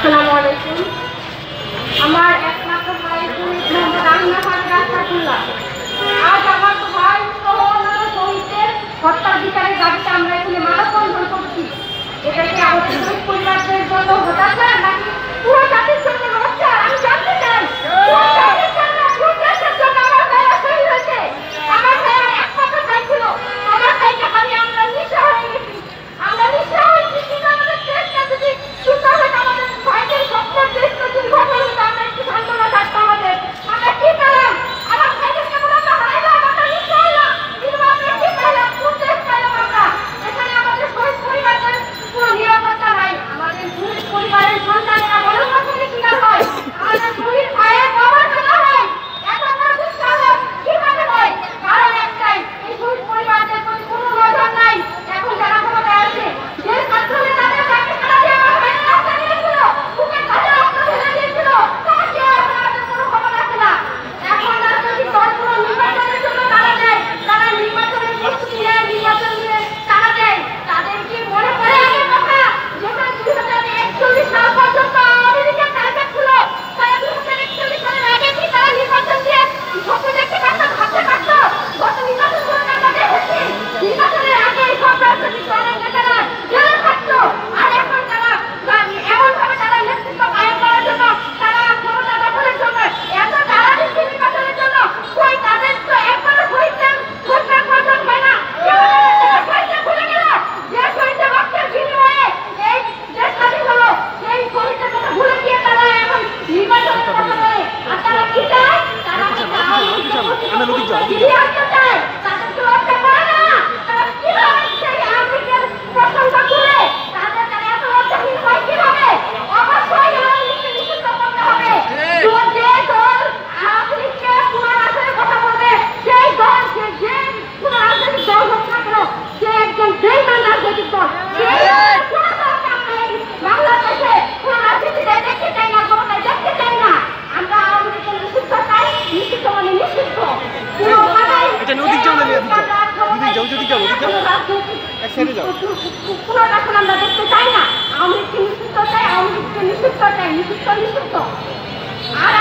আসসালামু আলাইকুম। আমার একমাত্র ভাই রাস্তাকুল্লাহ। আজ আমার ভাই সহ অন্যান্য শহীদদের হত্যার বিচারের দাবিতে আমরা এখানে মানববন্ধন করছি। এটা কি আমাদের শহীদ পরিবারদের জন্য হতাশা নাকি পুরো জাতির জন্য লজ্জা? আমি জানতে চাই। পুরো জাতির জন্য, পুরো দেশের জন্য আমার ভাইরা শহীদ হয়েছে। আমার ভাইয়ের একমাত্র ভাই ছিল। আমার ভাইকে হারিয়ে আমরা নিঃস্ব হয়ে গেছি। আমরা নিঃস্ব হয়েছি কিন্তু আমাদের দেশটা যদি সুন্দর হতো, আমাদের ভাইদের স্বপ্নের দেশটা যদি সফল হতো, আমরা একটু সান্ত্বনা থাকতো আমাদের। আমরা কি পেলাম? আমার ভাইদের কেমন আমরা হারাইলাম, আমরা নিঃস্ব হইলাম, কিন্তু আমরা কি পেলাম? কোন দেশ পেলাম আমরা? এখানে আমাদের শহীদ পরিবারদের কোনো নিরাপত্তা নাই। আমাদের শহীদ পরিবারের সন্তানেরা বড় মাধ্যমে কিনা হয়, আমাদের শহীদ ভাইয়ের বাবার বেলা হয়, এত বড় দুঃসাহস কিভাবে হয়? কারণ একটাই, এই শহীদ পরিবারদের প্রতি কোনো নজর নাই। এখন যারা ক্ষমতায় আছে, যে ছাত্রদের তাদের চাকরি ছাড়া দিয়ে আমার ভাইয়ের রাস্তা নিয়েছিল, বুকে কাজে রক্ত ঢেলে দিয়েছিল, তারা কেউ এখন আমাদের কোনো খবর রাখে না। এখন রাজনৈতিক দলগুলো নির্বাচনের জন্য তারা দেয়, তারা নির্বাচনের প্রস্তুতি নেয়, নির্বাচন নিয়ে তারা দেয়। তাদের কি মনে পড়ে আগের কথা, যেটা 2041 সাল পর্যন্ত আওয়ামী লীগের টার্গেট ছিল? তারা 2041 সালের আগে কি তারা নির্বাচন দিয়ে স্বপ্ন দেখতে পারত, ভাবতে পারত? গত নির্বাচনগুলোতে আমরা দেখেছি, নির্বাচনের আগে সব রাজনৈতিক দলের নেতারা জেলে থাকতো। আর এখন তারা এমনভাবে তারা নেতৃত্ব কায়েম করার জন্য, তারা ক্ষমতা দখলের জন্য এত তারা দিচ্ছে নির্বাচনের জন্য। কই তাদের তো একবারও শহীদদের ঘোষণা প্রয়োজন হয় না। শহীদদের ভুলে গেল, যে শহীদদের রক্তের বিনিময়ে এই দেশ স্বাধীন হলো, সেই শহীদদের কথা ভুলে গিয়ে তারা এখন নির্বাচনের কথা বলে। আর তারা কি চায়? তারা ফিরিয়ে আনতে চায়। তাদের তো লজ্জা করে না? তারা কিভাবে সেই আওয়ামী লীগের প্রশংসা করে? তারা এত লজ্জাহীন হয় কিভাবে? অবশ্যই আওয়ামী লীগকে নিষিদ্ধ করতে হবে। যে দল আওয়ামী লীগকে পুনরাসনের কথা বলবে, সেই দল যে কোনো রাজনৈতিক দল হোক না কেন, সে একজন বেইমান রাজনৈতিক দল। কোনো দলকে আমরা এই বাংলাদেশে কোনো রাজনীতিতে দেখতে চাই না, ক্ষমতায় দেখতে চাই না। আমরা আওয়ামী লীগকে নিষিদ্ধ চাই, নিষিদ্ধ মানে নিষিদ্ধ। পুনর্বাসন আমরা দেখতে চাই না। আওয়ামী লীগকে নিষিদ্ধ চাই, আওয়ামী লীগকে নিষিদ্ধ চাই, নিষিদ্ধ নিষিদ্ধ। আর